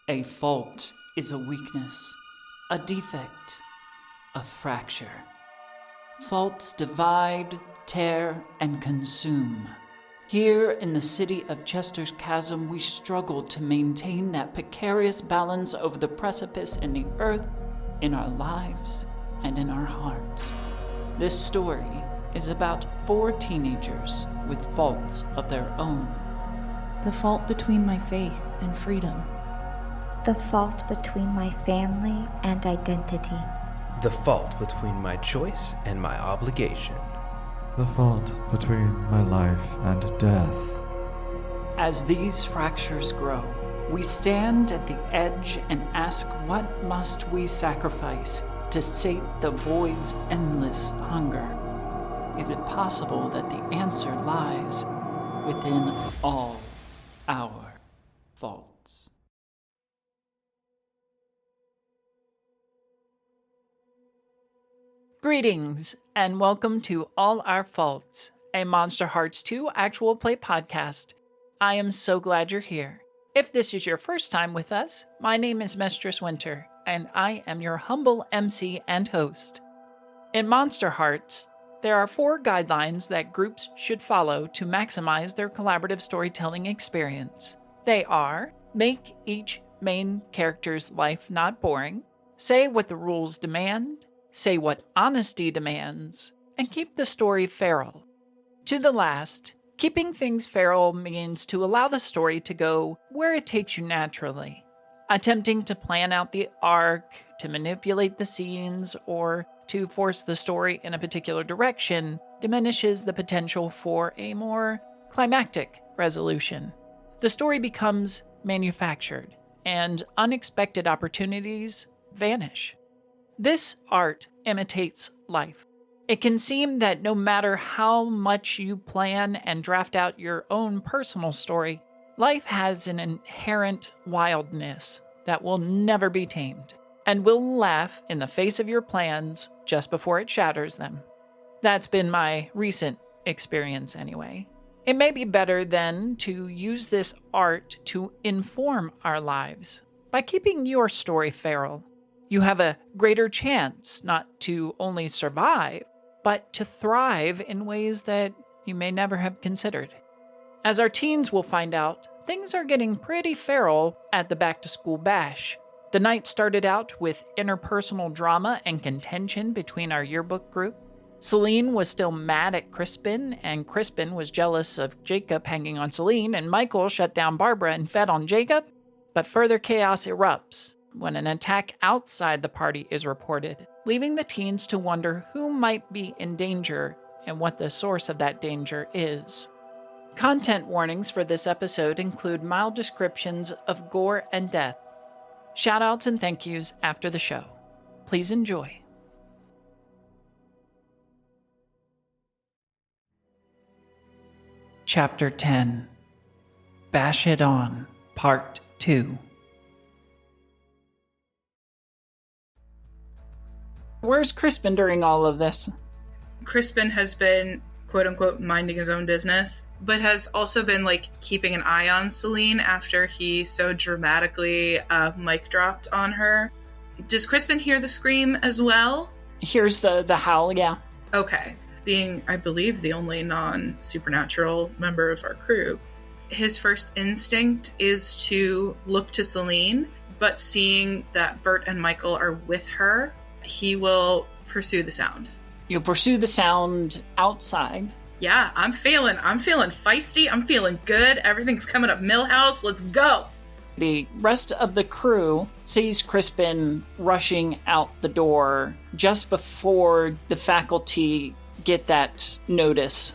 A fault is a weakness, a defect, a fracture. Faults divide, tear, and consume. Here in the city of Chester's Chasm, we struggle to maintain that precarious balance over the precipice in the earth, in our lives, and in our hearts. This story is about 4 teenagers with faults of their own. The fault between my faith and freedom. The fault between my family and identity. The fault between my choice and my obligation. The fault between my life and death. As these fractures grow, we stand at the edge and ask, what must we sacrifice to sate the void's endless hunger? Is it possible that the answer lies within all our faults? Greetings, and welcome to All Our Faults, a Monster Hearts 2 actual play podcast. I am so glad you're here. If this is your first time with us, my name is Mistress Winter, and I am your humble MC and host. In Monster Hearts, there are 4 guidelines that groups should follow to maximize their collaborative storytelling experience. They are: make each main character's life not boring, say what the rules demand, say what honesty demands, and keep the story feral. To the last, keeping things feral means to allow the story to go where it takes you naturally. Attempting to plan out the arc, to manipulate the scenes, or to force the story in a particular direction diminishes the potential for a more climactic resolution. The story becomes manufactured, and unexpected opportunities vanish. This art imitates life. It can seem that no matter how much you plan and draft out your own personal story, life has an inherent wildness that will never be tamed, and will laugh in the face of your plans just before it shatters them. That's been my recent experience anyway. It may be better then to use this art to inform our lives. By keeping your story feral, you have a greater chance not to only survive, but to thrive in ways that you may never have considered. As our teens will find out, things are getting pretty feral at the back-to-school bash. The night started out with interpersonal drama and contention between our yearbook group. Saline was still mad at Crispin, and Crispin was jealous of Jacob hanging on Saline, and Michael shut down Barbara and fed on Jacob. But further chaos erupts when an attack outside the party is reported, leaving the teens to wonder who might be in danger and what the source of that danger is. Content warnings for this episode include mild descriptions of gore and death. Shoutouts and thank yous after the show. Please enjoy. Chapter 10, Bash It On, Part 2. Where's Crispin during all of this? Crispin has been, quote-unquote, minding his own business, but has also been, keeping an eye on Saline after he so dramatically mic dropped on her. Does Crispin hear the scream as well? Here's the howl, yeah. Okay. Being, I believe, the only non-supernatural member of our crew, his first instinct is to look to Saline, but seeing that Bert and Michael are with her, he will pursue the sound. You'll pursue the sound outside. Yeah, I'm feeling feisty. I'm feeling good. Everything's coming up Millhouse. Let's go. The rest of the crew sees Crispin rushing out the door just before the faculty get that notice.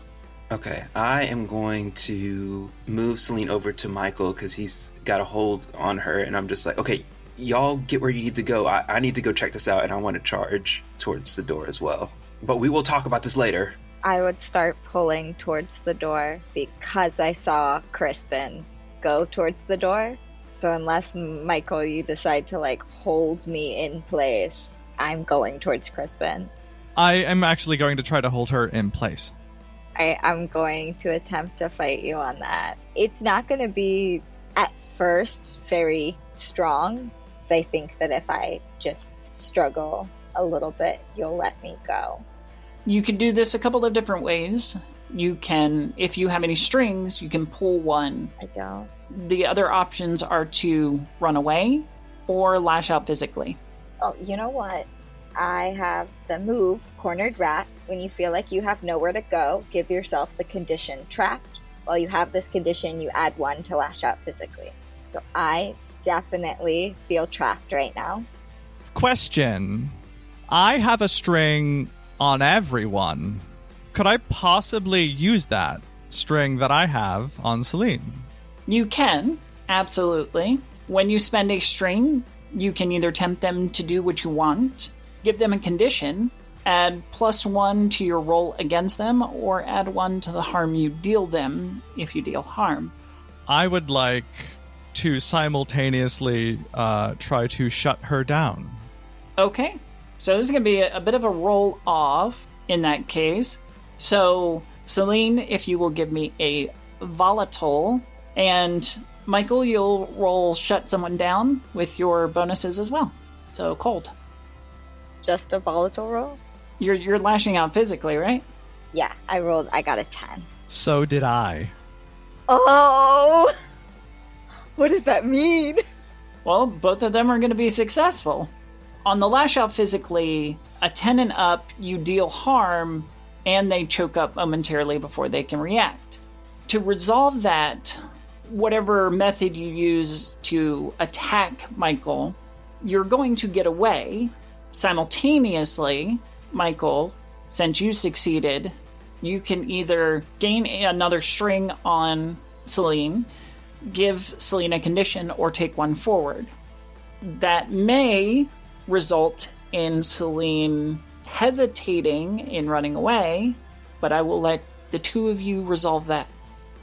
Okay, I am going to move Saline over to Michael because he's got a hold on her, and I'm just like, okay, y'all get where you need to go. I need to go check this out, and I want to charge towards the door as well. But we will talk about this later. I would start pulling towards the door because I saw Crispin go towards the door. So unless, Michael, you decide to, hold me in place, I'm going towards Crispin. I am actually going to try to hold her in place. I'm going to attempt to fight you on that. It's not going to be at first very strong. So I think that if I just struggle a little bit, you'll let me go. You can do this a couple of different ways. You can, if you have any strings, you can pull one. I don't. The other options are to run away or lash out physically. Oh, you know what? I have the move, Cornered Rat. When you feel like you have nowhere to go, give yourself the condition Trapped. While you have this condition, you add 1 to lash out physically. So I definitely feel trapped right now. Question. I have a string on everyone. Could I possibly use that string that I have on Saline? You can, absolutely. When you spend a string, you can either tempt them to do what you want, give them a condition, add +1 to your roll against them, or add 1 to the harm you deal them if you deal harm. I would like to simultaneously try to shut her down. Okay, so this is going to be a bit of a roll off in that case. So, Saline, if you will give me a volatile, and Michael, you'll roll shut someone down with your bonuses as well. So, cold. Just a volatile roll? You're lashing out physically, right? Yeah, I got a 10. So did I. Oh! What does that mean? Well, both of them are going to be successful. On the lash out physically, a 10 and up, you deal harm, and they choke up momentarily before they can react. To resolve that, whatever method you use to attack Michael, you're going to get away. Simultaneously, Michael, since you succeeded, you can either gain another string on Saline, give Saline a condition, or take 1 forward. That may result in Saline hesitating in running away, but I will let the two of you resolve that.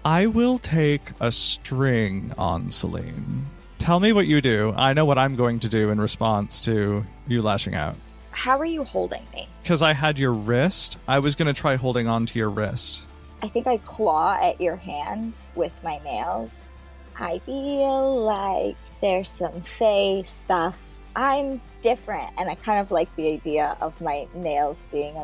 I will take a string on Saline. Tell me what you do. I know what I'm going to do in response to you lashing out. How are you holding me? Because I had your wrist. I was going to try holding on to your wrist. I think I claw at your hand with my nails. I feel like there's some Fae stuff. I'm different, and I kind of like the idea of my nails being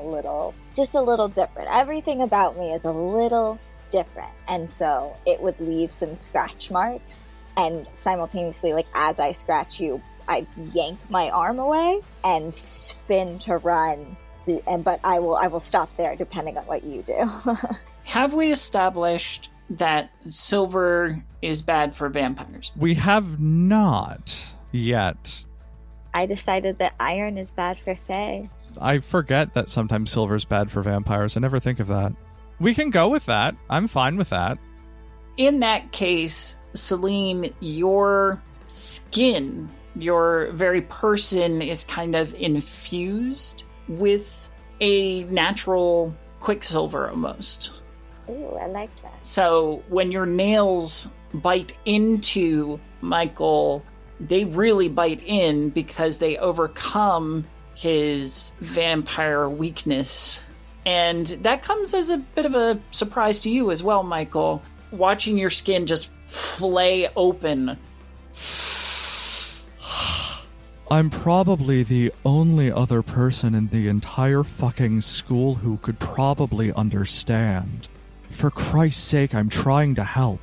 just a little different. Everything about me is a little different, and so it would leave some scratch marks, and simultaneously, like as I scratch you, I yank my arm away and spin to run, but I will stop there depending on what you do. Have we established that silver is bad for vampires? We have not yet. I decided that iron is bad for Fae. I forget that sometimes silver's bad for vampires. I never think of that. We can go with that. I'm fine with that. In that case, Saline, your skin, your very person is kind of infused with a natural quicksilver almost. Ooh, I like that. So when your nails bite into Michael, they really bite in because they overcome his vampire weakness. And that comes as a bit of a surprise to you as well, Michael, watching your skin just flay open. I'm probably the only other person in the entire fucking school who could probably understand. For Christ's sake, I'm trying to help.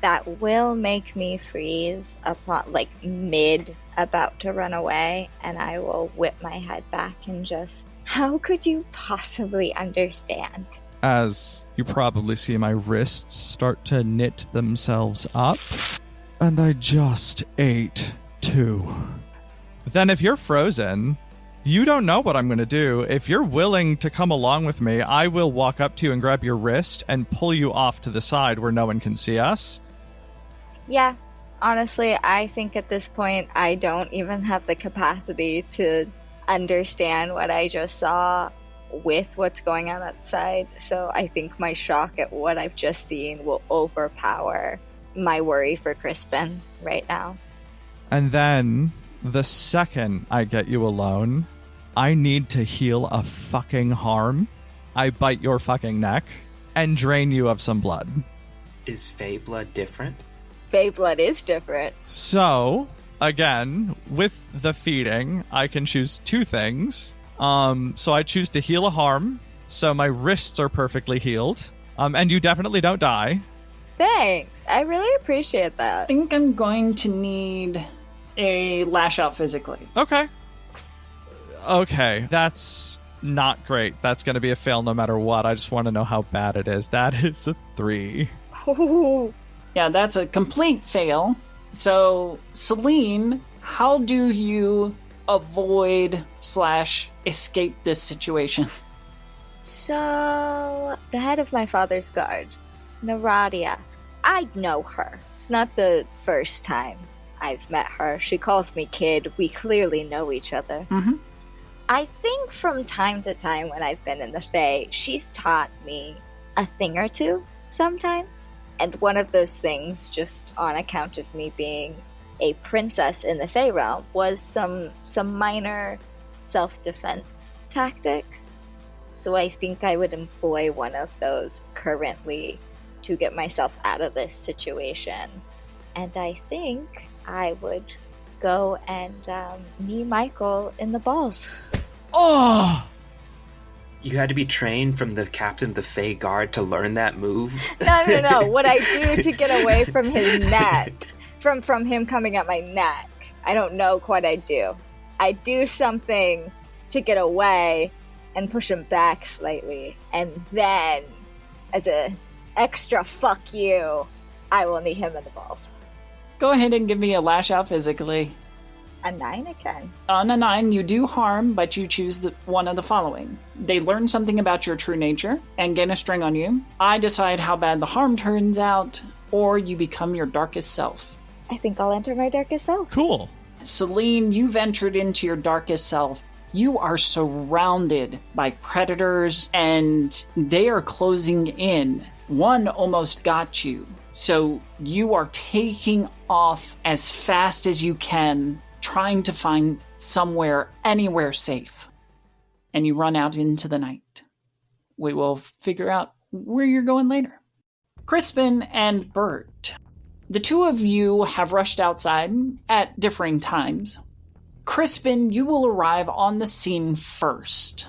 That will make me freeze upon, mid about to run away, and I will whip my head back and just, how could you possibly understand? As you probably see, my wrists start to knit themselves up. And I just ate 2. Then if you're frozen, you don't know what I'm going to do. If you're willing to come along with me, I will walk up to you and grab your wrist and pull you off to the side where no one can see us. Yeah, honestly, I think at this point I don't even have the capacity to understand what I just saw with what's going on outside. So I think my shock at what I've just seen will overpower my worry for Crispin right now. And then, the second I get you alone, I need to heal a fucking harm. I bite your fucking neck and drain you of some blood. Is Fae blood different? Fae blood is different. So, again, with the feeding, I can choose two things. So I choose to heal a harm, so my wrists are perfectly healed. And you definitely don't die. Thanks. I really appreciate I that. think I'm going to need a lash out physically. Okay, that's not great. That's going to be a fail no matter what. I just want to know how bad it is. That is a 3. Yeah, that's a complete fail. So, Saline, how do you avoid / escape this situation? So, the head of my father's guard, Naradia. I know her. It's not the first time I've met her. She calls me kid. We clearly know each other. Mm-hmm. I think from time to time when I've been in the Fae, she's taught me a thing or two sometimes. And one of those things, just on account of me being a princess in the Fae realm, was some minor self-defense tactics. So I think I would employ one of those currently to get myself out of this situation. And I think I would go and knee Michael in the balls. Oh! You had to be trained from the captain of the Fae Guard to learn that move? No. What I do to get away from his neck, from him coming at my neck, I don't know what I do. I do something to get away and push him back slightly. And then, as a extra fuck you, I will knee him in the balls. Go ahead and give me a lash out physically. A 9 again. On a 9, you do harm, but you choose one of the following. They learn something about your true nature and gain a string on you. I decide how bad the harm turns out, or you become your darkest self. I think I'll enter my darkest self. Cool. Saline, you've entered into your darkest self. You are surrounded by predators, and they are closing in. One almost got you. So you are taking off as fast as you can, trying to find anywhere safe. And you run out into the night. We will figure out where you're going later. Crispin and Bert, the two of you have rushed outside at differing times. Crispin, you will arrive on the scene first.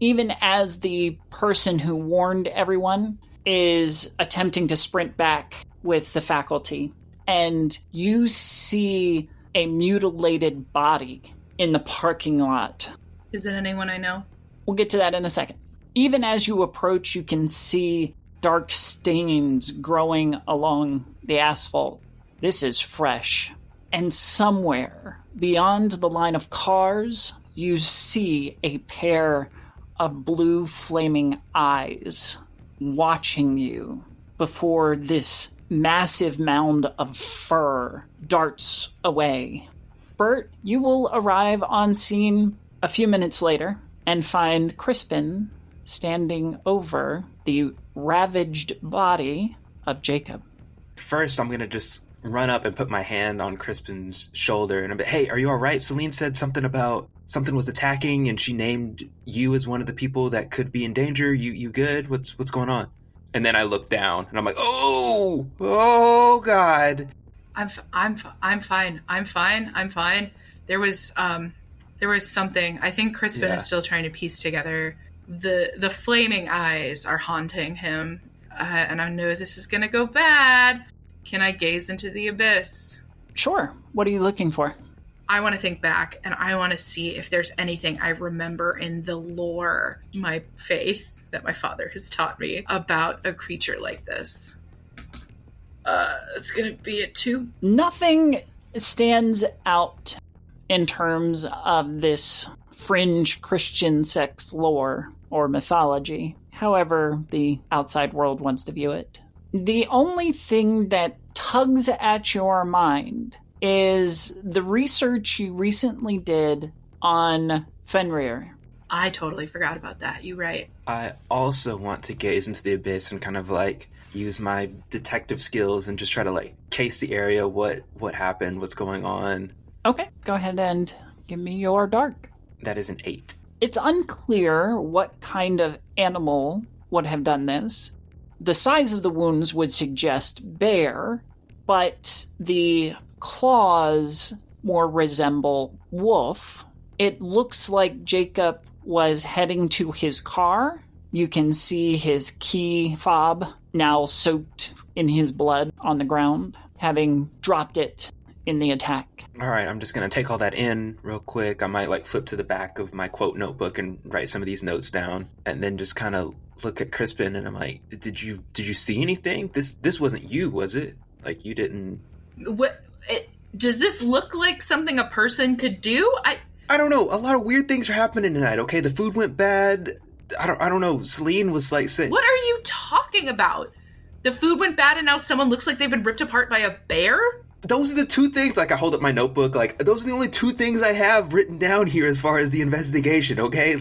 Even as the person who warned everyone is attempting to sprint back with the faculty. And you see a mutilated body in the parking lot. Is it anyone I know? We'll get to that in a second. Even as you approach, you can see dark stains growing along the asphalt. This is fresh. And somewhere beyond the line of cars, you see a pair of blue flaming eyes watching you before this massive mound of fur darts away. Bert, you will arrive on scene a few minutes later and find Crispin standing over the ravaged body of Jacob. First, I'm going to just run up and put my hand on Crispin's shoulder and I'm like, hey, are you all right? Saline said something about something was attacking and she named you as one of the people that could be in danger. You good? What's going on? And then I look down and I'm like, oh God. I'm fine. There was something. I think Crispin is still trying to piece together. The flaming eyes are haunting him, and I know this is gonna go bad. Can I gaze into the abyss? Sure. What are you looking for? I want to think back, and I want to see if there's anything I remember in the lore, my faith that my father has taught me about a creature like this. It's gonna be a 2. Nothing stands out in terms of this fringe Christian sex lore or mythology, however the outside world wants to view it. The only thing that tugs at your mind is the research you recently did on Fenrir. I totally forgot about that. You're right. I also want to gaze into the abyss and kind of like use my detective skills and just try to like case the area, what happened, what's going on. Okay, go ahead and give me your dark. That is an 8. It's unclear what kind of animal would have done this. The size of the wounds would suggest bear, but the claws more resemble wolf. It looks like Jacob was heading to his car. You can see his key fob now soaked in his blood on the ground, having dropped it in the attack. All right, I'm just going to take all that in real quick. I might flip to the back of my quote notebook and write some of these notes down, and then just kind of look at Crispin, and I'm like, did you see anything? This wasn't you, was it? Like, you didn't... Does this look like something a person could do? I don't know. A lot of weird things are happening tonight, okay? The food went bad. I don't know. Celine was like saying... What are you talking about? The food went bad and now someone looks like they've been ripped apart by a bear? Those are the two things, I hold up my notebook, those are the only two things I have written down here as far as the investigation, okay?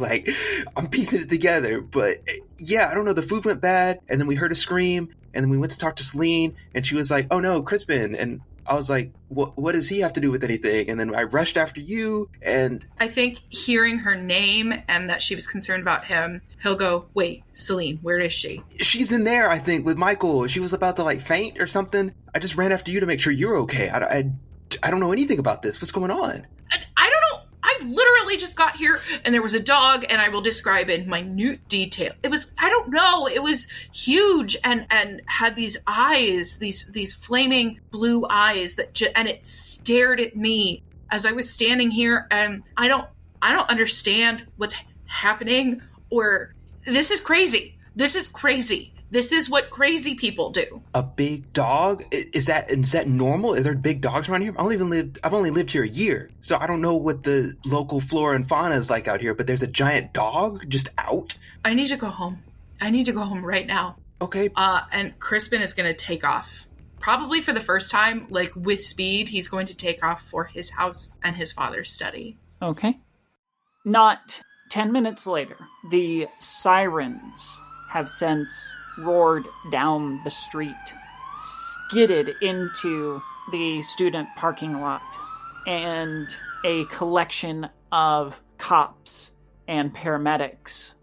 I'm piecing it together, but yeah, I don't know, the food went bad, and then we heard a scream, and then we went to talk to Saline, and she was like, oh no, Crispin, and I was like, what does he have to do with anything? And then I rushed after you, and... I think hearing her name and that she was concerned about him, he'll go, wait, Saline, where is she? She's in there, I think, with Michael. She was about to, faint or something. I just ran after you to make sure you're okay. I don't know anything about this. What's going on? I don't know. I literally just got here and there was a dog, and I will describe in minute detail. It was, I don't know, it was huge and had these eyes, these flaming blue eyes and it stared at me as I was standing here, and I don't understand what's happening, or this is crazy. This is crazy. This is what crazy people do. A big dog? Is that normal? Is there big dogs around here? I've only lived here a year, so I don't know what the local flora and fauna is like out here, but there's a giant dog just out? I need to go home. I need to go home right now. Okay. And Crispin is going to take off. Probably for the first time, with speed, he's going to take off for his house and his father's study. Okay. Not 10 minutes later, the sirens have since roared down the street, skidded into the student parking lot, and a collection of cops and paramedics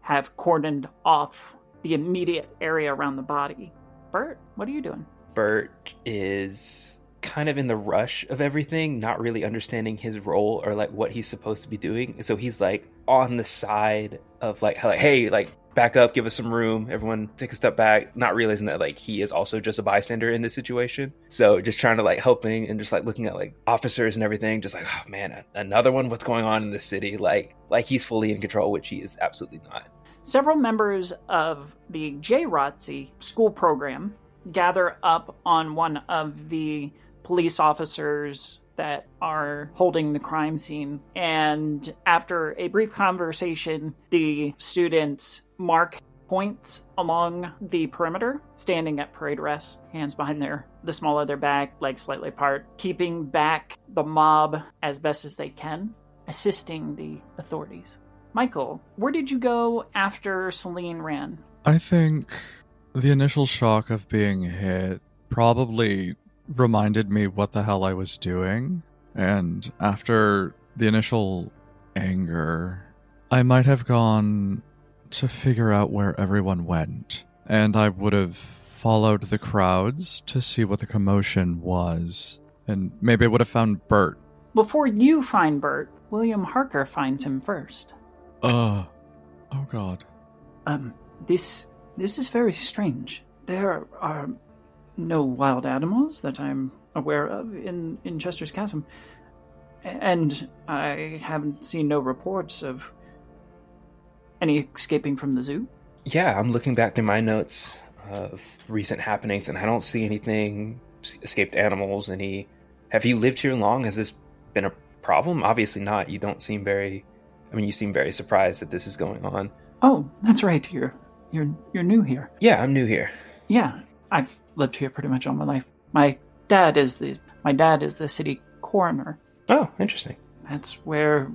have cordoned off the immediate area around the body. Bert, what are you doing? Bert is kind of in the rush of everything, not really understanding his role or what he's supposed to be doing. So he's on the side of hey, back up, give us some room, everyone take a step back, not realizing that he is also just a bystander in this situation. So just trying to helping and just looking at officers and everything, just oh man, another one, what's going on in this city? He's fully in control, which he is absolutely not. Several members of the JROTC school program gather up on one of the police officers that are holding the crime scene. And after a brief conversation, the students mark points along the perimeter, standing at parade rest, hands behind the small of their back, legs slightly apart, keeping back the mob as best as they can, assisting the authorities. Michael, where did you go after Saline ran? I think the initial shock of being hit probably reminded me what the hell I was doing. And after the initial anger, I might have gone to figure out where everyone went. And I would have followed the crowds to see what the commotion was. And maybe I would have found Bert. Before you find Bert, William Harker finds him first. Oh God. This is very strange. There are no wild animals that I'm aware of in Chester's Chasm. And I haven't seen no reports of any escaping from the zoo. Yeah, I'm looking back through my notes of recent happenings, and I don't see anything, escaped animals, Have you lived here long? Has this been a problem? Obviously not. You don't seem you seem very surprised that this is going on. Oh, that's right. You're new here. Yeah, I'm new here. Yeah, I've lived here pretty much all my life. My dad is the city coroner. Oh, interesting. That's where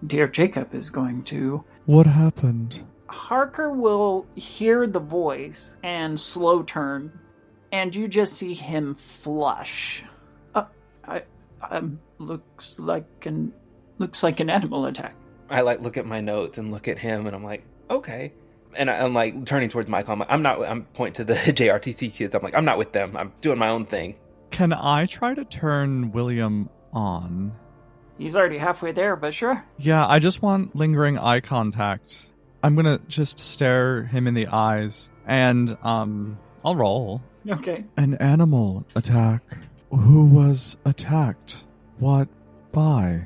dear Jacob is going to. What happened? Harker will hear the voice and slow turn, and you just see him flush. Looks like an animal attack. I look at my notes and look at him, and I'm like, okay. And I'm turning towards Michael. I'm pointing to the JRTC kids. I'm I'm not with them. I'm doing my own thing. Can I try to turn William on? He's already halfway there, but sure. Yeah, I just want lingering eye contact. I'm gonna just stare him in the eyes, and, I'll roll. Okay. An animal attack. Who was attacked? What by?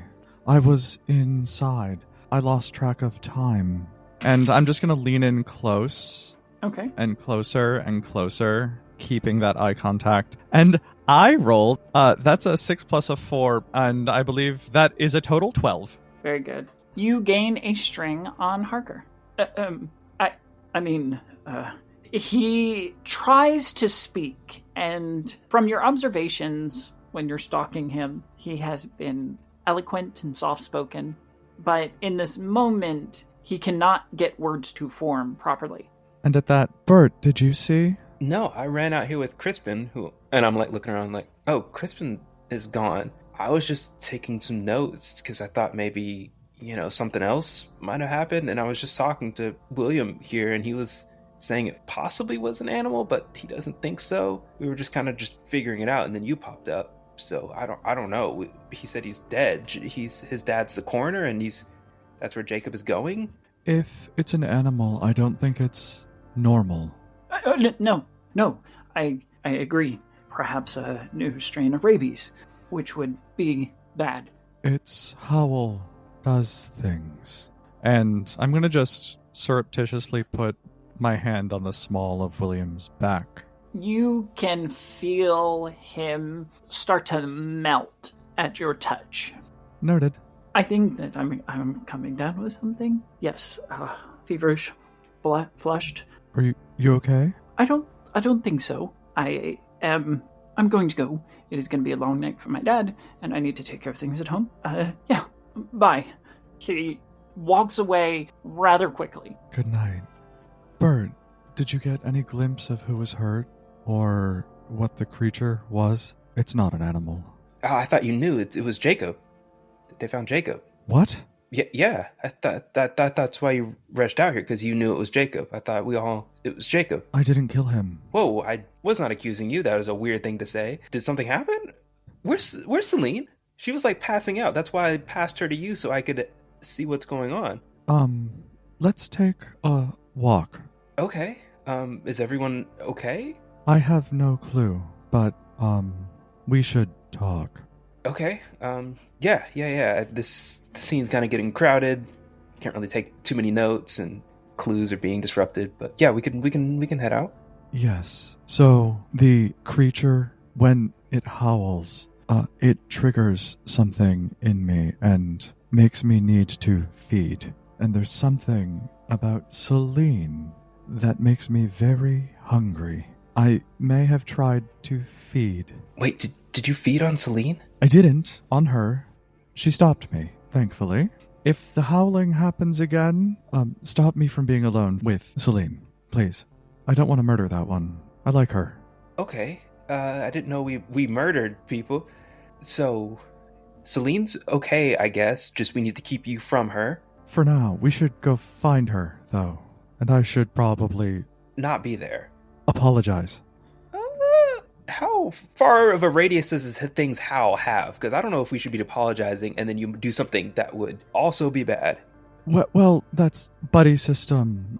I was inside. I lost track of time. And I'm just gonna lean in close. Okay. And closer, keeping that eye contact. And I rolled, that's a 6 plus a 4, and I believe that is a total 12. Very good. You gain a string on Harker. He tries to speak, and from your observations when you're stalking him, he has been eloquent and soft-spoken, but in this moment, he cannot get words to form properly. And at that, Bert, did you see? No, I ran out here with Crispin, and I'm like looking around like, oh, Crispin is gone. I was just taking some notes because I thought maybe, something else might have happened. And I was just talking to William here, and he was saying it possibly was an animal, but he doesn't think so. We were just kind of just figuring it out, and then you popped up. So I don't know. He said he's dead. His dad's the coroner, and that's where Jacob is going. If it's an animal, I don't think it's normal. No. I agree. Perhaps a new strain of rabies, which would be bad. Its howl does things. And I'm going to just surreptitiously put my hand on the small of William's back. You can feel him start to melt at your touch. Noted. I think that I'm coming down with something. Yes, feverish, flushed. Are you okay? I don't think so. I'm going to go. It is going to be a long night for my dad, and I need to take care of things at home. Yeah, bye. He walks away rather quickly. Good night. Bert, did you get any glimpse of who was hurt? Or what the creature was? It's not an animal. Oh, I thought you knew. It was Jacob. They found Jacob. What? Yeah. I thought that's why you rushed out here, because you knew it was Jacob. I thought it was Jacob. I didn't kill him. Whoa, I was not accusing you. That was a weird thing to say. Did something happen? Where's Saline? She was like passing out. That's why I passed her to you so I could see what's going on. Let's take a walk. Okay. Is everyone okay? I have no clue, but, we should talk. Okay. Yeah. This scene's kind of getting crowded. Can't really take too many notes, and clues are being disrupted. But yeah, we can head out. Yes. So the creature, when it howls, it triggers something in me and makes me need to feed. And there's something about Saline that makes me very hungry. I may have tried to feed. Wait, did you feed on Saline? I didn't. On her. She stopped me, thankfully. If the howling happens again, stop me from being alone with Saline, please. I don't want to murder that one. I like her. Okay. I didn't know we murdered people. So, Saline's okay, I guess. Just we need to keep you from her. For now, we should go find her, though. And I should probably... not be there. Apologize. How far of a radius does things howl have? Because I don't know if we should be apologizing and then you do something that would also be bad. Well, that's buddy system.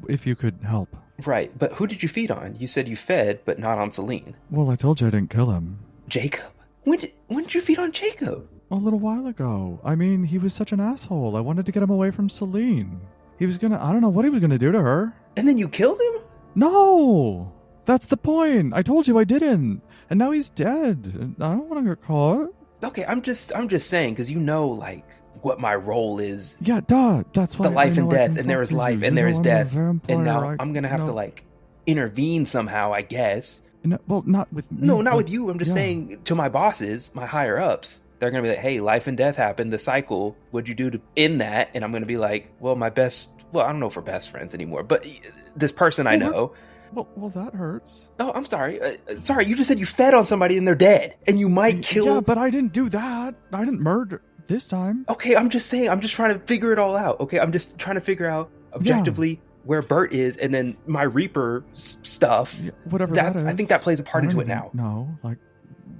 If you could help. Right, but who did you feed on? You said you fed, but not on Saline. Well, I told you I didn't kill him. Jacob? When did you feed on Jacob? A little while ago. I mean, he was such an asshole. I wanted to get him away from Saline. He was I don't know what he was gonna do to her. And then you killed him? No! That's the point. I told you I didn't. And now he's dead. I don't want to get caught. Okay, I'm just saying, because like, what my role is. Yeah, duh. That's why the life and death, and there is life, and there is death. And now I'm gonna have to, intervene somehow, I guess. No, well, not with me. No, not with you. I'm just saying to my bosses, my higher ups. They're going to be like, hey, life and death happened, the cycle. What'd you do to end that? And I'm going to be like, well, I don't know if we're best friends anymore, but this person I know. Well, that hurts. Oh, I'm sorry. Sorry, you just said you fed on somebody and they're dead. And you might kill... Yeah, but I didn't do that. I didn't murder this time. Okay, I'm just saying. I'm just trying to figure it all out. Okay, I'm just trying to figure out objectively where Bert is, and then my Reaper stuff. Yeah, whatever that is. I think that plays a part into it now. No,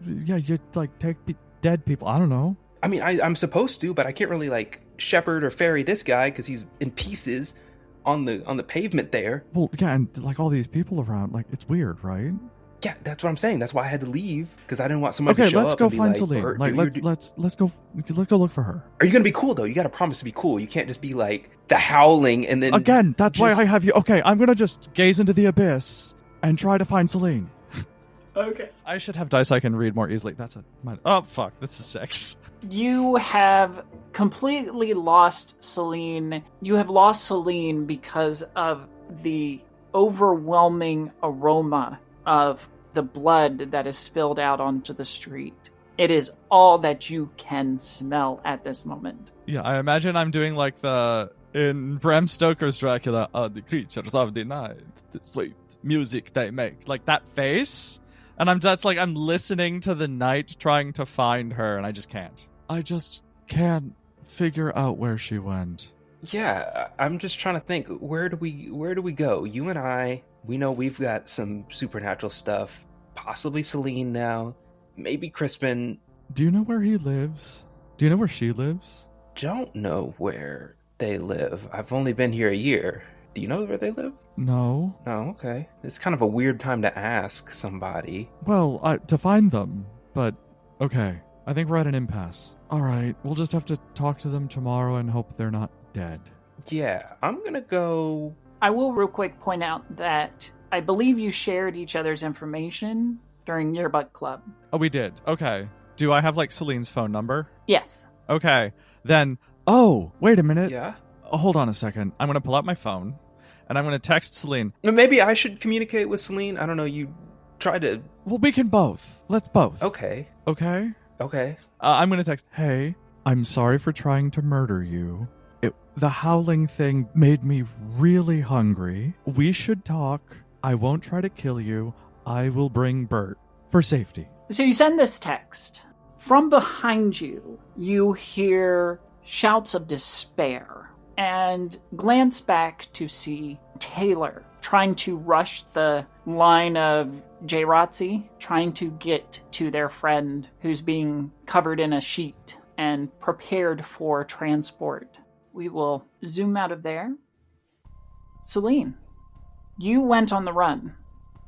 yeah, you like take dead people. I don't know. I mean, I'm supposed to, but I can't really like shepherd or ferry this guy because he's in pieces on the pavement there. Well, yeah, and like all these people around, like it's weird, right? Yeah, that's what I'm saying. That's why I had to leave because I didn't want somebody to show let's up go and be find like, Saline. "Bert, Like let's go look for her. Are you gonna be cool though? You gotta promise to be cool. You can't just be like the howling and then Again, that's why I have you. Okay, I'm gonna just gaze into the abyss and try to find Saline. Okay. I should have dice I can read more easily. Oh, fuck. This is 6. You have completely lost Saline. You have lost Saline because of the overwhelming aroma of the blood that is spilled out onto the street. It is all that you can smell at this moment. Yeah, I imagine I'm doing like in Bram Stoker's Dracula, the creatures of the night, the sweet music they make. Like that face. And I'm listening to the night trying to find her, and I just can't. I just can't figure out where she went. Yeah, I'm just trying to think. Where do we go? You and I, we know we've got some supernatural stuff. Possibly Saline now. Maybe Crispin. Do you know where he lives? Do you know where she lives? Don't know where they live. I've only been here a year. Do you know where they live? No. Oh, okay. It's kind of a weird time to ask somebody. Well, to find them, but okay. I think we're at an impasse. All right, we'll just have to talk to them tomorrow and hope they're not dead. Yeah, I'm gonna go... I will real quick point out that I believe you shared each other's information during Yearbook Club. Oh, we did. Okay. Do I have like Celine's phone number? Yes. Okay. Then, Oh, wait a minute. Yeah? Hold on a second. I'm going to pull out my phone and I'm going to text Saline. Maybe I should communicate with Saline. I don't know, you try to... Well, we can both. Let's both. Okay. Okay? Okay. I'm going to text. Hey, I'm sorry for trying to murder you. The howling thing made me really hungry. We should talk. I won't try to kill you. I will bring Bert for safety. So you send this text. From behind you, you hear shouts of despair and glance back to see Taylor trying to rush the line of J-Rotzi, trying to get to their friend who's being covered in a sheet and prepared for transport. We will zoom out of there. Saline, you went on the run.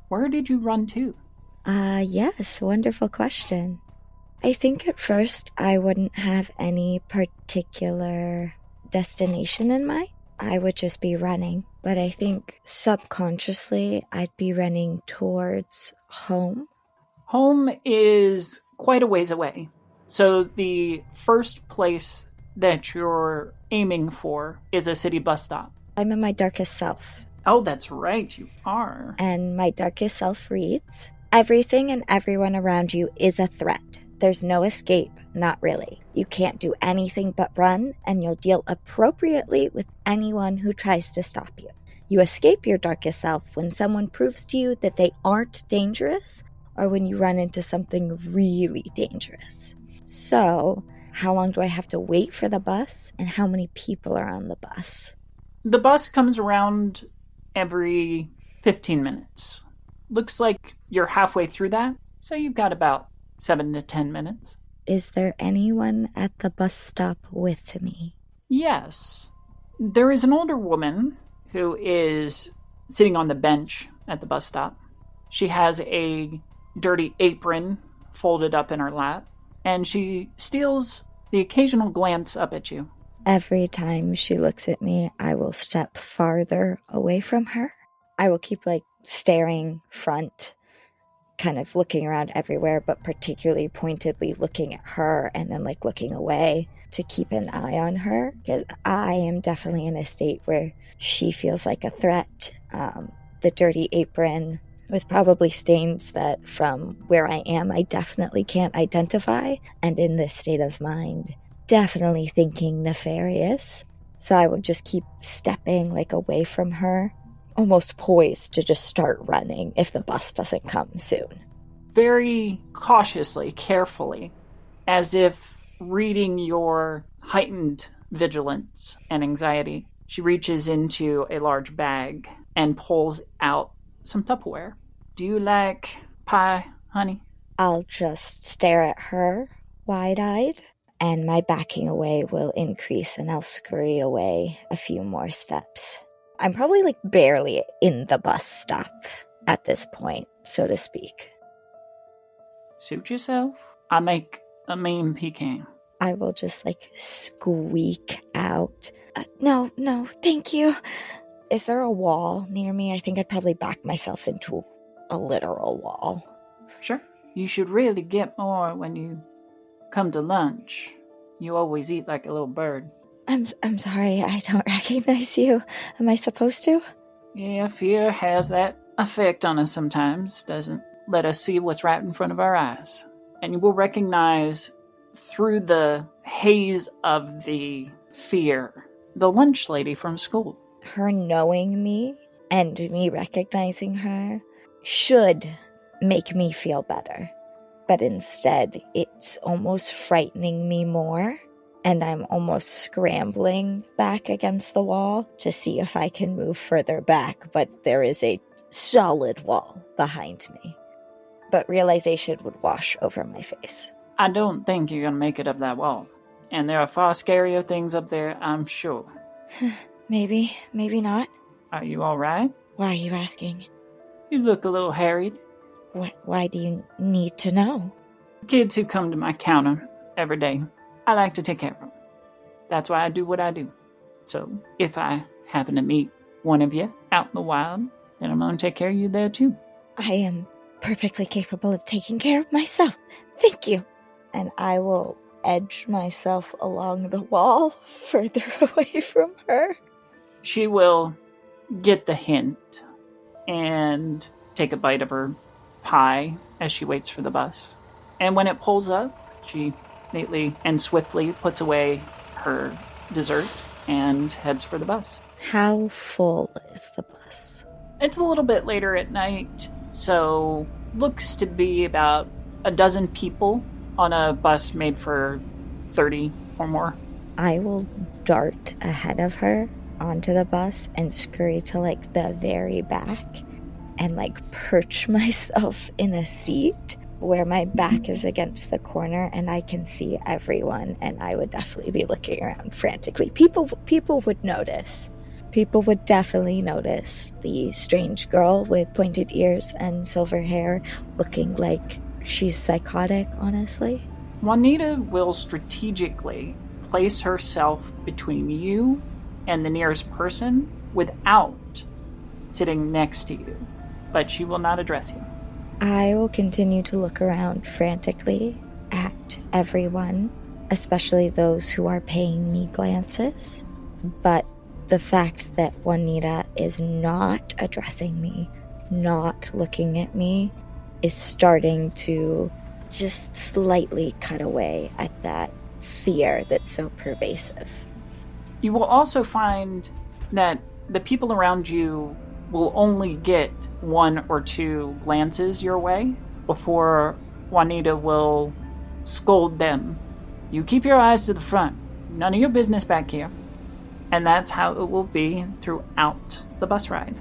Where did you run to? Yes, wonderful question. I think at first I wouldn't have any particular destination in mind. I would just be running. But I think subconsciously I'd be running towards home. Home is quite a ways away. So the first place that you're aiming for is a city bus stop. I'm in my darkest self. Oh, that's right, you are. And my darkest self reads, everything and everyone around you is a threat. There's no escape, not really. You can't do anything but run, and you'll deal appropriately with anyone who tries to stop you. You escape your darkest self when someone proves to you that they aren't dangerous, or when you run into something really dangerous. So, how long do I have to wait for the bus, and how many people are on the bus? The bus comes around every 15 minutes. Looks like you're halfway through that, so you've got about 7 to 10 minutes. Is there anyone at the bus stop with me? Yes. There is an older woman who is sitting on the bench at the bus stop. She has a dirty apron folded up in her lap, and she steals the occasional glance up at you. Every time she looks at me, I will step farther away from her. I will keep staring front, kind of looking around everywhere, but particularly pointedly looking at her and then looking away to keep an eye on her, because I am definitely in a state where she feels like a threat. The dirty apron with probably stains that from where I am I definitely can't identify, and in this state of mind definitely thinking nefarious. So I would just keep stepping away from her, almost poised to just start running if the bus doesn't come soon. Very cautiously, carefully, as if reading your heightened vigilance and anxiety, she reaches into a large bag and pulls out some Tupperware. Do you like pie, honey? I'll just stare at her wide-eyed, and my backing away will increase, and I'll scurry away a few more steps. I'm probably like barely in the bus stop at this point, so to speak. Suit yourself. I make a mean pecan. I will just like squeak out, no, thank you. Is there a wall near me? I think I'd probably back myself into a literal wall. Sure. You should really get more when you come to lunch. You always eat like a little bird. I'm sorry, I don't recognize you. Am I supposed to? Yeah, fear has that effect on us sometimes. Doesn't let us see what's right in front of our eyes. And you will recognize through the haze of the fear the lunch lady from school. Her knowing me and me recognizing her should make me feel better. But instead, it's almost frightening me more. And I'm almost scrambling back against the wall to see if I can move further back. But there is a solid wall behind me. But realization would wash over my face. I don't think you're going to make it up that wall. And there are far scarier things up there, I'm sure. Maybe not. Are you all right? Why are you asking? You look a little harried. Why do you need to know? Kids who come to my counter every day, I like to take care of them. That's why I do what I do. So if I happen to meet one of you out in the wild, then I'm going to take care of you there too. I am perfectly capable of taking care of myself. Thank you. And I will edge myself along the wall further away from her. She will get the hint and take a bite of her pie as she waits for the bus. And when it pulls up, she neatly and swiftly puts away her dessert and heads for the bus. How full is the bus? It's a little bit later at night, so looks to be about a dozen people on a bus made for 30 or more. I will dart ahead of her onto the bus and scurry to like the very back and like perch myself in a seat where my back is against the corner and I can see everyone, and I would definitely be looking around frantically. People would notice. People would definitely notice the strange girl with pointed ears and silver hair looking like she's psychotic, honestly. Juanita will strategically place herself between you and the nearest person without sitting next to you, but she will not address you. I will continue to look around frantically at everyone, especially those who are paying me glances. But the fact that Juanita is not addressing me, not looking at me, is starting to just slightly cut away at that fear that's so pervasive. You will also find that the people around you will only get one or two glances your way before Juanita will scold them. You keep your eyes to the front. None of your business back here. And that's how it will be throughout the bus ride,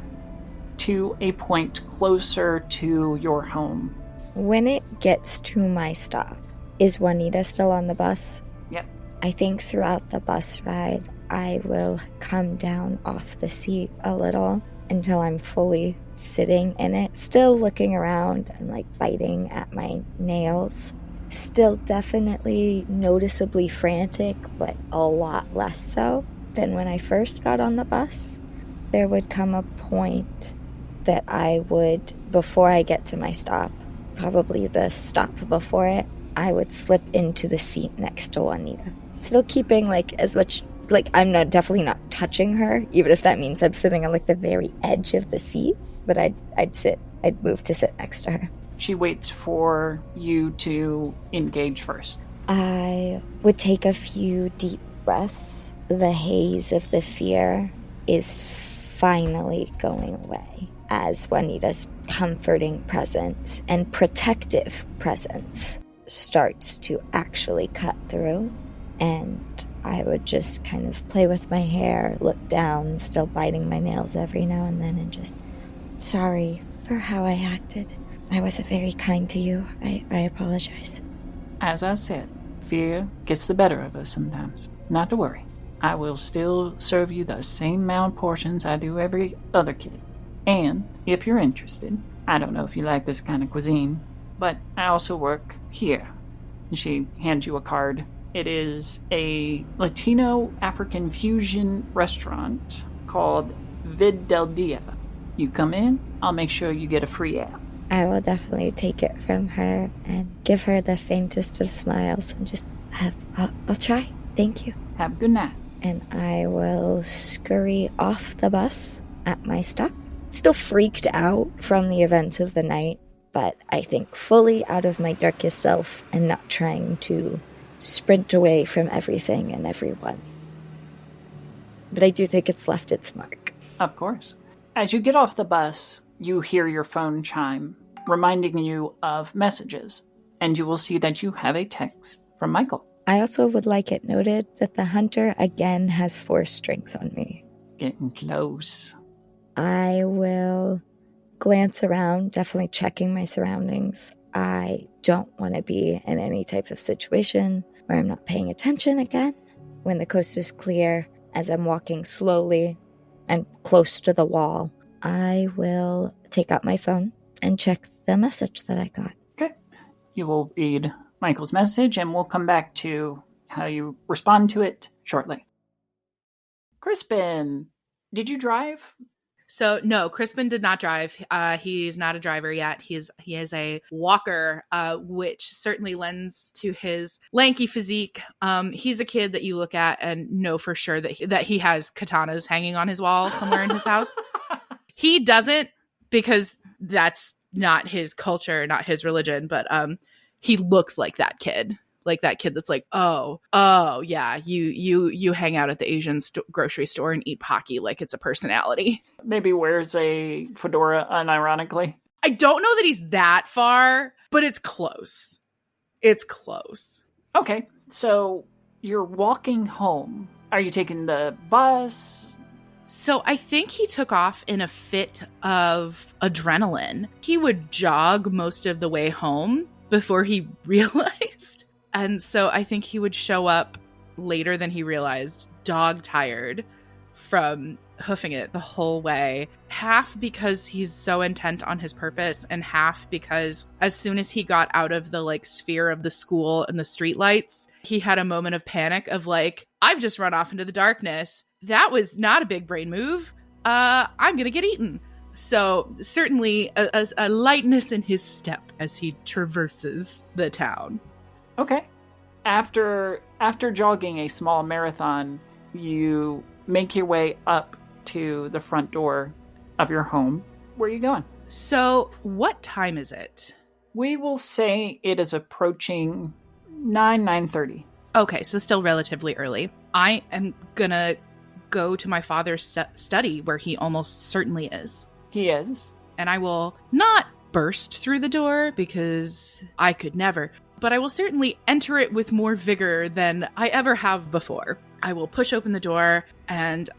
to a point closer to your home. When it gets to my stop, is Juanita still on the bus? Yep. I think throughout the bus ride, I will come down off the seat a little until I'm fully sitting in it, still looking around and like biting at my nails. Still definitely noticeably frantic, but a lot less so than when I first got on the bus. There would come a point that I would, before I get to my stop, probably the stop before it, I would slip into the seat next to Juanita. Still keeping like as much, like I'm definitely not touching her, even if that means I'm sitting on like the very edge of the seat, but I'd move to sit next to her. She waits for you to engage first. I would take a few deep breaths. The haze of the fear is finally going away as Juanita's comforting presence and protective presence starts to actually cut through. And I would just kind of play with my hair, look down, still biting my nails every now and then, and just, sorry for how I acted. I wasn't very kind to you. I apologize. As I said, fear gets the better of us sometimes. Not to worry. I will still serve you the same amount portions I do every other kid. And, if you're interested, I don't know if you like this kind of cuisine, but I also work here. She hands you a card. It is a Latino African fusion restaurant called Vid del Dia. You come in, I'll make sure you get a free app. I will definitely take it from her and give her the faintest of smiles and just, I'll try. Thank you. Have a good night. And I will scurry off the bus at my stop. Still freaked out from the events of the night, but I think fully out of my darkest self and not trying to sprint away from everything and everyone. But I do think it's left its mark. Of course. As you get off the bus, you hear your phone chime, reminding you of messages, and you will see that you have a text from Michael. I also would like it noted that the hunter again has 4 strength on me. Getting close. I will glance around, definitely checking my surroundings. I don't want to be in any type of situation where I'm not paying attention again. When the coast is clear, as I'm walking slowly and close to the wall, I will take out my phone and check the message that I got. Okay. You will read Michael's message, and we'll come back to how you respond to it shortly. Crispin, did you drive? So no, Crispin did not drive. He's not a driver yet. He is a walker, which certainly lends to his lanky physique. He's a kid that you look at and know for sure that he has katanas hanging on his wall somewhere in his house. He doesn't, because that's not his culture, not his religion. But he looks like that kid. Like that kid that's like, oh, yeah, you hang out at the Asian grocery store and eat Pocky like it's a personality. Maybe wears a fedora unironically. I don't know that he's that far, but it's close. It's close. Okay, so you're walking home. Are you taking the bus? So I think he took off in a fit of adrenaline. He would jog most of the way home before he realized. And so I think he would show up later than he realized, dog tired from hoofing it the whole way. Half because he's so intent on his purpose, and half because as soon as he got out of the sphere of the school and the streetlights, he had a moment of panic of I've just run off into the darkness. That was not a big brain move. I'm gonna get eaten. So certainly a lightness in his step as he traverses the town. Okay. After jogging a small marathon, you make your way up to the front door of your home. Where are you going? So, what time is it? We will say it is approaching 9:30. Okay, so still relatively early. I am gonna go to my father's study, where he almost certainly is. He is. And I will not burst through the door, because I could never. But I will certainly enter it with more vigor than I ever have before. I will push open the door, and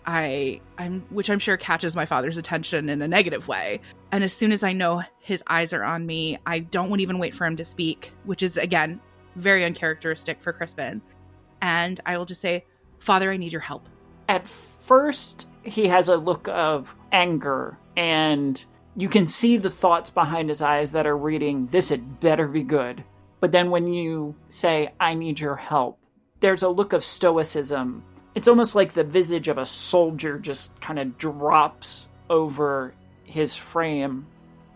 which I'm sure catches my father's attention in a negative way. And as soon as I know his eyes are on me, I don't even wait for him to speak, which is, again, very uncharacteristic for Crispin. And I will just say, Father, I need your help. At first, he has a look of anger, and you can see the thoughts behind his eyes that are reading, this had better be good. But then when you say, I need your help, there's a look of stoicism. It's almost like the visage of a soldier just kind of drops over his frame.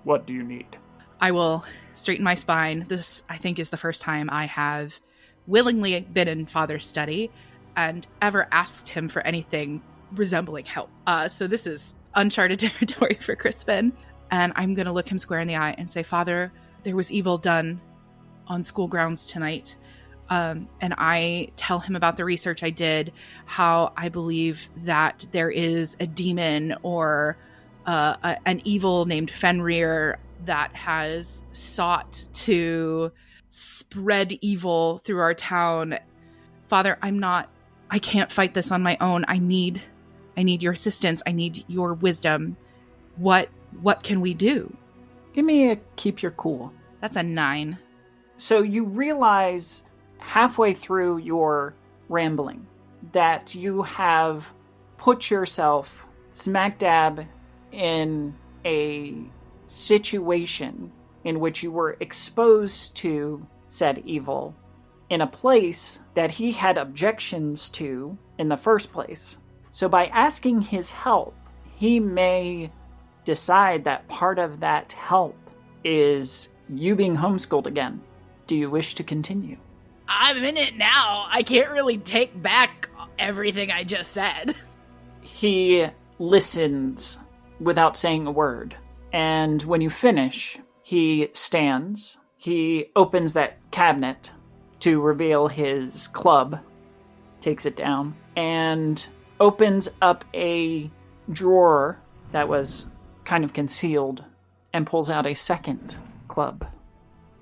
What do you need? I will straighten my spine. This, I think, is the first time I have willingly been in Father's study and ever asked him for anything resembling help. So this is uncharted territory for Crispin. And I'm going to look him square in the eye and say, Father, there was evil done on school grounds tonight. And I tell him about the research I did, how I believe that there is a demon or an evil named Fenrir that has sought to spread evil through our town. Father, I can't fight this on my own. I need your assistance. I need your wisdom. What can we do? Give me a keep your cool. That's a 9. So you realize halfway through your rambling that you have put yourself smack dab in a situation in which you were exposed to said evil in a place that he had objections to in the first place. So by asking his help, he may decide that part of that help is you being homeschooled again. Do you wish to continue? I'm in it now. I can't really take back everything I just said. He listens without saying a word. And when you finish, he stands. He opens that cabinet to reveal his club, takes it down, and opens up a drawer that was kind of concealed and pulls out a second club.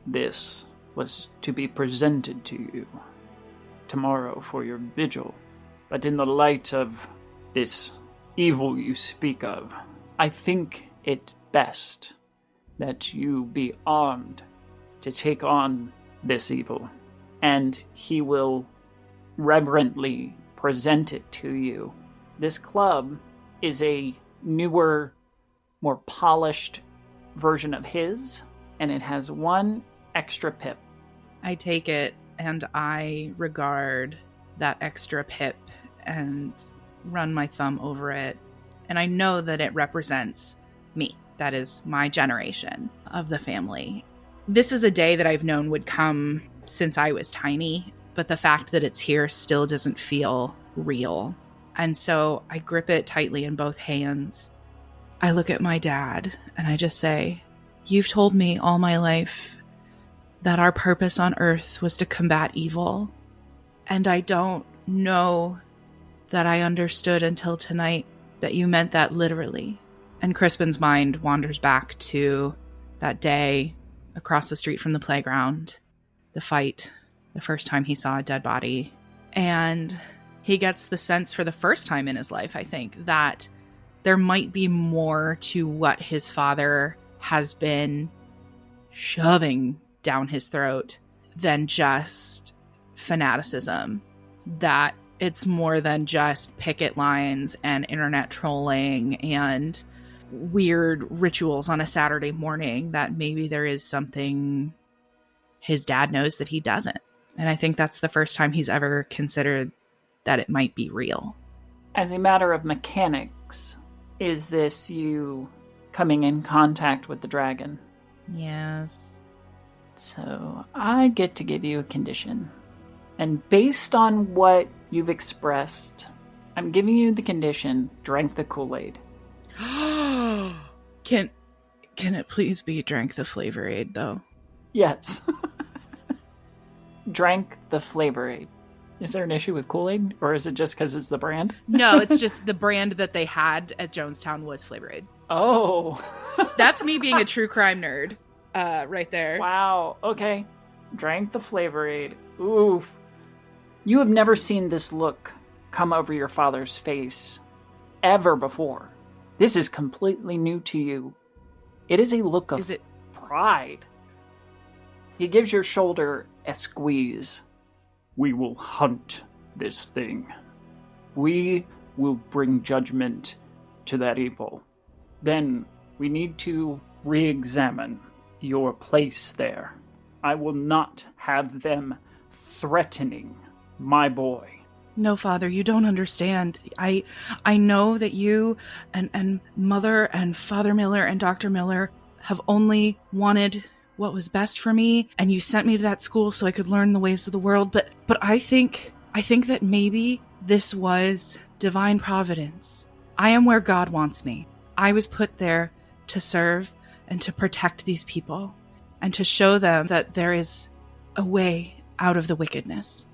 This was to be presented to you tomorrow for your vigil. But in the light of this evil you speak of, I think it best that you be armed to take on this evil. And he will reverently present it to you. This club is a newer, more polished version of his, and it has one extra pip. I take it and I regard that extra pip and run my thumb over it. And I know that it represents me. That is my generation of the family. This is a day that I've known would come since I was tiny, but the fact that it's here still doesn't feel real. And so I grip it tightly in both hands. I look at my dad and I just say, "You've told me all my life that our purpose on Earth was to combat evil. And I don't know that I understood until tonight that you meant that literally." And Crispin's mind wanders back to that day across the street from the playground, the fight, the first time he saw a dead body. And he gets the sense for the first time in his life, I think, that there might be more to what his father has been shoving down his throat than just fanaticism. That it's more than just picket lines and internet trolling and weird rituals on a Saturday morning, that maybe there is something his dad knows that he doesn't. And I think that's the first time he's ever considered that it might be real. As a matter of mechanics, is this you coming in contact with the dragon? Yes. So I get to give you a condition. And based on what you've expressed, I'm giving you the condition, drank the Kool-Aid. Can it please be drank the Flavor Aid, though? Yes. Drank the Flavor Aid. Is there an issue with Kool-Aid? Or is it just because it's the brand? No, it's just the brand that they had at Jonestown was Flavor Aid. Oh. That's me being a true crime nerd right there. Wow. Okay. Drank the Flavor Aid. Oof. You have never seen this look come over your father's face ever before. This is completely new to you. It is a look of pride. He gives your shoulder a squeeze. We will hunt this thing. We will bring judgment to that evil. Then we need to re-examine your place there. I will not have them threatening my boy. No, Father, you don't understand. I know that you and Mother and Father Miller and Dr. Miller have only wanted what was best for me, and you sent me to that school so I could learn the ways of the world, but I think that maybe this was divine providence. I am where God wants me. I was put there to serve and to protect these people and to show them that there is a way out of the wickedness.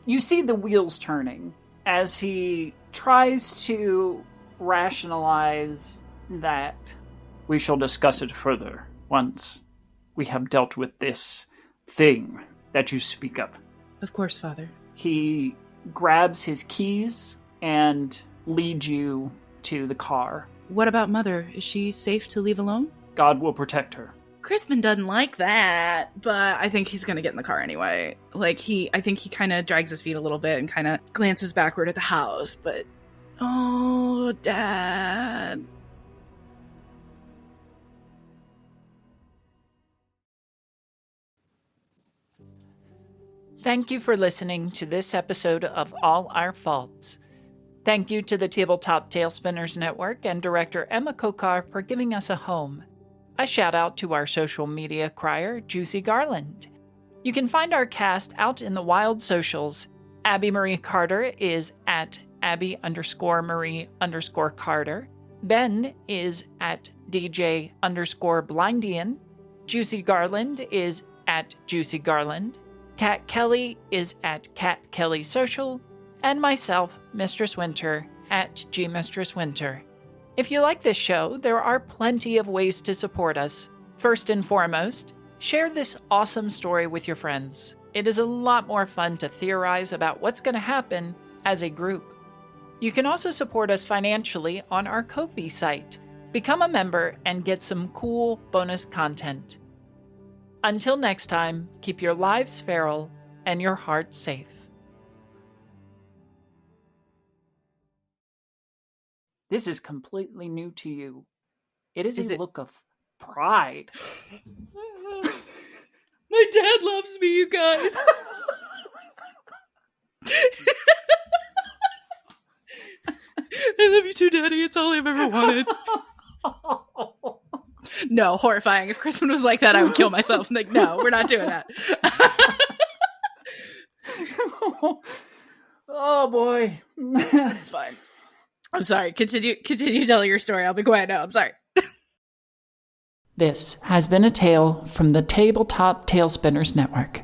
You see the wheels turning as he tries to rationalize that we shall discuss it further once we have dealt with this thing that you speak of. Of course, Father. He grabs his keys and leads you to the car. What about Mother? Is she safe to leave alone? God will protect her. Crispin doesn't like that, but I think he's gonna get in the car anyway. Like, I think he kind of drags his feet a little bit and kind of glances backward at the house, but... Oh, Dad. Thank you for listening to this episode of All Our Faults. Thank you to the Tabletop Tailspinners Network and director Emma Kokar for giving us a home. A shout out to our social media crier, Juicy Garland. You can find our cast out in the wild socials. Abby Marie Carter is at Abby_Marie_Carter. Ben is at DJ_Blindian. Juicy Garland is at Juicy Garland. Kat Kelly is at Kat Kelly Social. And myself, Mistress Winter, at Mistress Winter. If you like this show, there are plenty of ways to support us. First and foremost, share this awesome story with your friends. It is a lot more fun to theorize about what's going to happen as a group. You can also support us financially on our Ko-fi site. Become a member and get some cool bonus content. Until next time, keep your lives feral and your hearts safe. This is completely new to you. It is a look of pride. My dad loves me, you guys. I love you too, Daddy. It's all I've ever wanted. No, horrifying. If Crispin was like that, I would kill myself. Like, no, we're not doing that. Oh boy. This is fine. I'm sorry. Continue telling your story. I'll be quiet now. I'm sorry. This has been a tale from the Tabletop Tailspinners Network.